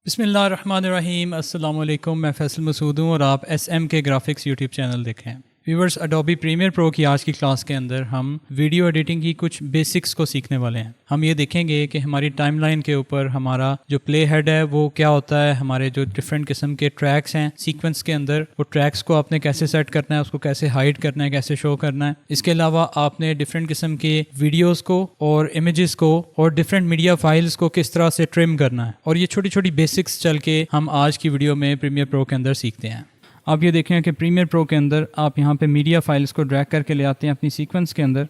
بسم اللہ الرحمن الرحیم. السلام علیکم. میں فیصل مسعود ہوں اور آپ ایس ایم کے گرافکس یوٹیوب چینل دیکھیں. ویورز، اڈوبی پریمیئر پرو کی آج کی کلاس کے اندر ہم ویڈیو ایڈیٹنگ کی کچھ بیسکس کو سیکھنے والے ہیں. ہم یہ دیکھیں گے کہ ہماری ٹائم لائن کے اوپر ہمارا جو پلے ہیڈ ہے وہ کیا ہوتا ہے، ہمارے جو ڈفرینٹ قسم کے ٹریکس ہیں سیکوینس کے اندر، وہ ٹریکس کو آپ نے کیسے سیٹ کرنا ہے، اس کو کیسے ہائڈ کرنا ہے، کیسے شو کرنا ہے. اس کے علاوہ آپ نے ڈفرینٹ قسم کے ویڈیوز کو اور امیجز کو اور ڈفرینٹ میڈیا فائلز کو کس طرح سے ٹرم کرنا ہے. اور یہ چھوٹی چھوٹی بیسکس چل کے ہم آج کی ویڈیو میں پریمیئر پرو کے اندر سیکھتے ہیں. آپ یہ دیکھیں کہ پریمیئر پرو کے اندر آپ یہاں پہ میڈیا فائلز کو ڈریگ کر کے لے آتے ہیں اپنی سیکوینس کے اندر،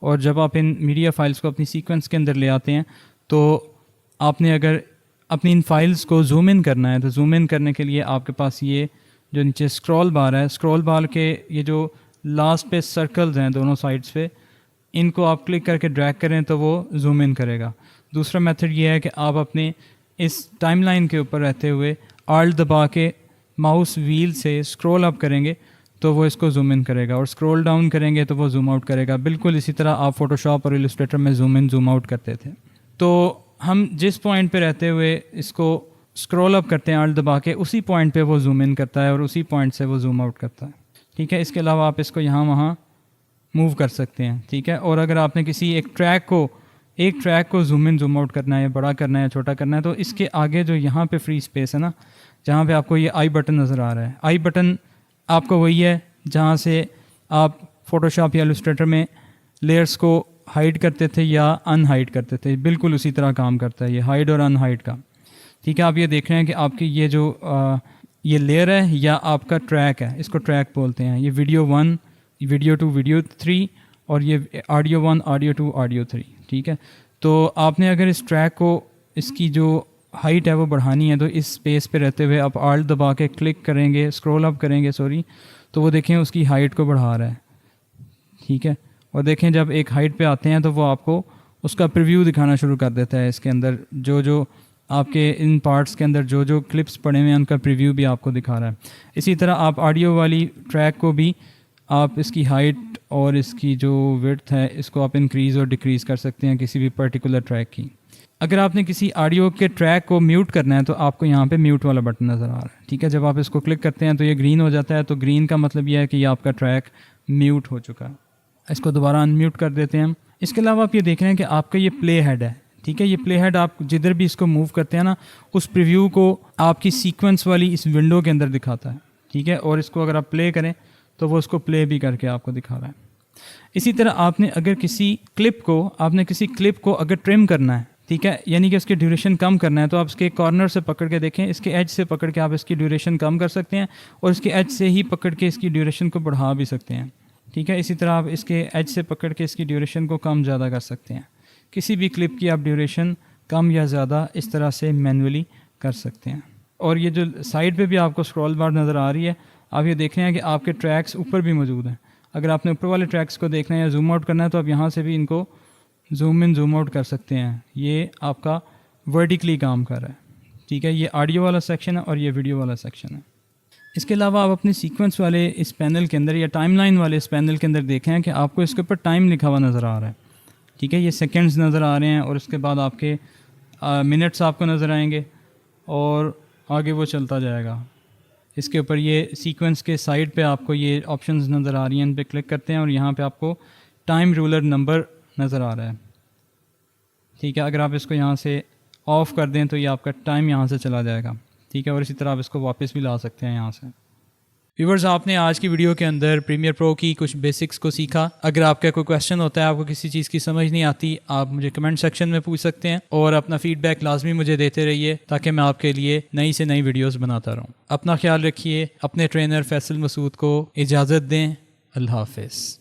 اور جب آپ ان میڈیا فائلز کو اپنی سیکوینس کے اندر لے آتے ہیں تو آپ نے اگر اپنی ان فائلز کو زوم ان کرنا ہے تو زوم ان کرنے کے لیے آپ کے پاس یہ جو نیچے اسکرول بار ہے، اسکرول بار کے یہ جو لاسٹ پہ سرکلز ہیں دونوں سائڈس پہ، ان کو آپ کلک کر کے ڈریگ کریں تو وہ زوم ان کرے گا. دوسرا میتھڈ یہ ہے کہ آپ اپنے اس ٹائم لائن کے اوپر رہتے ہوئے آلٹ دبا کے ماؤس ویل سے اسکرول اپ کریں گے تو وہ اس کو زوم ان کرے گا، اور اسکرول ڈاؤن کریں گے تو وہ زوم آؤٹ کرے گا. بالکل اسی طرح آپ فوٹو شاپ اور السٹریٹر میں زوم ان زوم آؤٹ کرتے تھے. تو ہم جس پوائنٹ پہ رہتے ہوئے اس کو اسکرول اپ کرتے ہیں آلٹ دبا کے، اسی پوائنٹ پہ وہ زوم ان کرتا ہے اور اسی پوائنٹ سے وہ زوم آؤٹ کرتا ہے. ٹھیک ہے. اس کے علاوہ آپ اس کو یہاں وہاں موو کر سکتے ہیں. ٹھیک ہے. اور اگر آپ نے کسی ایک ٹریک کو زوم ان زوم آؤٹ کرنا ہے، یا بڑا کرنا ہے یا چھوٹا کرنا ہے، تو اس کے آگے جو یہاں پہ فری اسپیس ہے نا، جہاں پہ آپ کو یہ آئی بٹن نظر آ رہا ہے، آئی بٹن آپ کو وہی ہے جہاں سے آپ فوٹو شاپ یا السٹریٹر میں لیئرس کو ہائڈ کرتے تھے یا ان ہائڈ کرتے تھے. بالکل اسی طرح کام کرتا ہے یہ ہائڈ اور ان ہائڈ کا. ٹھیک ہے. آپ یہ دیکھ رہے ہیں کہ آپ کی یہ جو یہ لیئر ہے یا آپ کا ٹریک ہے، اس کو ٹریک بولتے ہیں. یہ ویڈیو 1، ویڈیو 2، ویڈیو 3، اور یہ آڈیو 1، آڈیو 2، آڈیو 3. ٹھیک ہے. تو آپ نے اگر اس ٹریک کو، اس کی جو ہائٹ ہے وہ بڑھانی ہے، تو اس اسپیس پہ رہتے ہوئے آپ آلٹ دبا کے کلک کریں گے، اسکرول اپ کریں گے تو وہ دیکھیں اس کی ہائٹ کو بڑھا رہا ہے. ٹھیک ہے. اور دیکھیں جب ایک ہائٹ پہ آتے ہیں تو وہ آپ کو اس کا پریویو دکھانا شروع کر دیتا ہے. اس کے اندر جو آپ کے ان پارٹس کے اندر جو کلپس پڑے ہوئے ہیں ان کا پریویو بھی آپ کو دکھا رہا ہے. اسی طرح آپ آڈیو والی ٹریک کو بھی آپ اس کی ہائٹ اور اس کی جو وڈتھ ہے اس کو آپ انکریز اور ڈیکریز کر سکتے ہیں کسی بھی پرٹیکولر ٹریک کی. اگر آپ نے کسی آڈیو کے ٹریک کو میوٹ کرنا ہے تو آپ کو یہاں پہ میوٹ والا بٹن نظر آ رہا ہے. ٹھیک ہے. جب آپ اس کو کلک کرتے ہیں تو یہ گرین ہو جاتا ہے، تو گرین کا مطلب یہ ہے کہ یہ آپ کا ٹریک میوٹ ہو چکا ہے. اس کو دوبارہ ان میوٹ کر دیتے ہیں ہم. اس کے علاوہ آپ یہ دیکھ رہے ہیں کہ آپ کا یہ پلے ہیڈ ہے. ٹھیک ہے. یہ پلے ہیڈ آپ جدھر بھی اس کو موو کرتے ہیں نا، اس پریویو کو آپ کی سیکوینس والی اس ونڈو کے اندر دکھاتا ہے. ٹھیک ہے. اور اس کو اگر آپ پلے کریں تو وہ اس کو پلے بھی کر کے آپ کو دکھا رہا ہے. اسی طرح آپ نے اگر کسی کلپ کو اگر ٹرم کرنا ہے، ٹھیک ہے، یعنی کہ اس کی ڈیوریشن کم کرنا ہے، تو آپ اس کے کارنر سے پکڑ کے دیکھیں، اس کے ایج سے پکڑ کے آپ اس کی ڈیوریشن کم کر سکتے ہیں، اور اس کے ایج سے ہی پکڑ کے اس کی ڈیوریشن کو بڑھا بھی سکتے ہیں. ٹھیک ہے. اسی طرح آپ اس کے ایج سے پکڑ کے اس کی ڈیوریشن کو کم زیادہ کر سکتے ہیں. کسی بھی کلپ کی آپ ڈیوریشن کم یا زیادہ اس طرح سے مینولی کر سکتے ہیں. اور یہ جو سائڈ پہ بھی آپ کو اسکرول بار نظر آ رہی ہے، آپ یہ دیکھ رہے ہیں کہ آپ کے ٹریکس اوپر بھی موجود ہیں. اگر آپ نے اوپر والے ٹریکس کو دیکھنا ہے یا زوم آؤٹ کرنا ہے تو آپ یہاں سے بھی ان کو زوم ان زوم آؤٹ کر سکتے ہیں. یہ آپ کا ورٹیکلی کام کر رہا ہے. ٹھیک ہے. یہ آڈیو والا سیکشن ہے اور یہ ویڈیو والا سیکشن ہے. اس کے علاوہ آپ اپنے سیکوینس والے اس پینل کے اندر یا ٹائم لائن والے اس پینل کے اندر دیکھیں کہ آپ کو اس کے اوپر ٹائم لکھا ہوا نظر آ رہا ہے. ٹھیک ہے. یہ سیکنڈز نظر آ رہے ہیں، اور اس کے بعد آپ کے منٹس آپ کو نظر آئیں گے، اور آگے وہ چلتا جائے گا. اس کے اوپر یہ سیکوینس کے سائڈ پہ آپ کو یہ آپشنز نظر آ رہی ہیں، ان پہ کلک کرتے ہیں اور یہاں پہ آپ کو ٹائم رولر نمبر نظر آ رہا ہے. ٹھیک ہے. اگر آپ اس کو یہاں سے آف کر دیں تو یہ آپ کا ٹائم یہاں سے چلا جائے گا. ٹھیک ہے. اور اسی طرح آپ اس کو واپس بھی لا سکتے ہیں یہاں سے. ویورز، آپ نے آج کی ویڈیو کے اندر پریمیئر پرو کی کچھ بیسکس کو سیکھا. اگر آپ کا کوئی کویشچن ہوتا ہے، آپ کو کسی چیز کی سمجھ نہیں آتی، آپ مجھے کمنٹ سیکشن میں پوچھ سکتے ہیں، اور اپنا فیڈ بیک لازمی مجھے دیتے رہیے تاکہ میں آپ کے لیے نئی سے نئی ویڈیوز بناتا رہوں. اپنا خیال رکھیے. اپنے ٹرینر فیصل مسعود کو اجازت دیں. اللہ حافظ.